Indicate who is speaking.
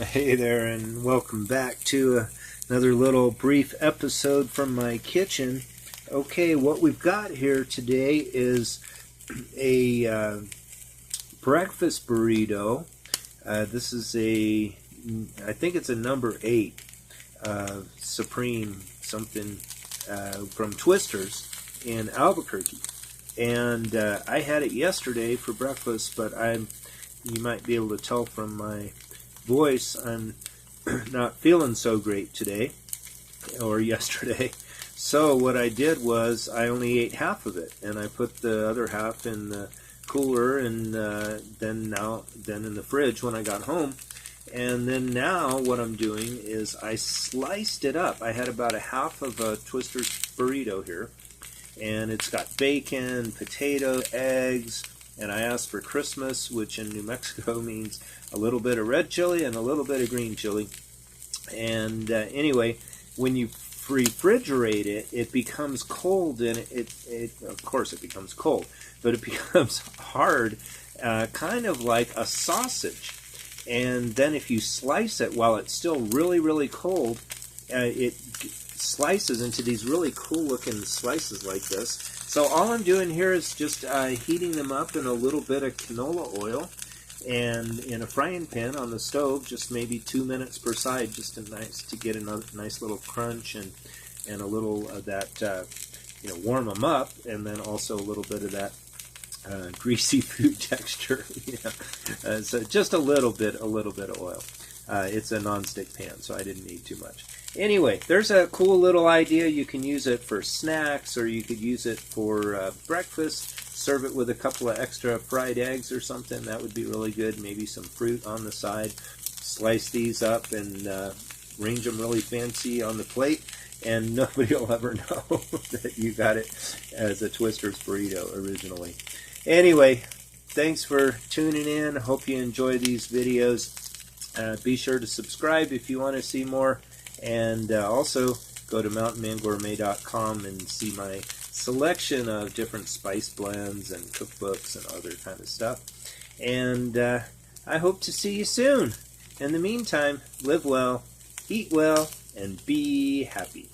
Speaker 1: Hey there, and welcome back to another little brief episode from my kitchen. Okay, what we've got here today is a breakfast burrito. This is I think it's a number 8 Supreme something from Twister's in Albuquerque. And I had it yesterday for breakfast, but you might be able to tell from my voice, I'm not feeling so great today or yesterday. So what I did was I only ate half of it, and I put the other half in the cooler, and then in the fridge when I got home. And then now what I'm doing is I sliced it up. I had about a half of a Twister's burrito here, and it's got bacon, potato, eggs, and I asked for Christmas, which in New Mexico means a little bit of red chili and a little bit of green chili. And anyway, when you refrigerate it, it becomes cold, and of course it becomes cold, but it becomes hard, kind of like a sausage. And then if you slice it while it's still really, really cold, it slices into these really cool looking slices like this. So all I'm doing here is just heating them up in a little bit of canola oil and in a frying pan on the stove, just maybe 2 minutes per side, just to get a nice little crunch and a little of that, warm them up, and then also a little bit of that greasy food texture. So just a little bit of oil. It's a non-stick pan, so I didn't need too much. Anyway, there's a cool little idea. You can use it for snacks, or you could use it for breakfast. Serve it with a couple of extra fried eggs or something. That would be really good. Maybe some fruit on the side. Slice these up and arrange them really fancy on the plate, and nobody will ever know that you got it as a Twister's burrito originally. Anyway, thanks for tuning in. Hope you enjoy these videos. Be sure to subscribe if you want to see more, and also go to mountainmangourmet.com and see my selection of different spice blends and cookbooks and other kind of stuff. And I hope to see you soon. In the meantime, live well, eat well, and be happy.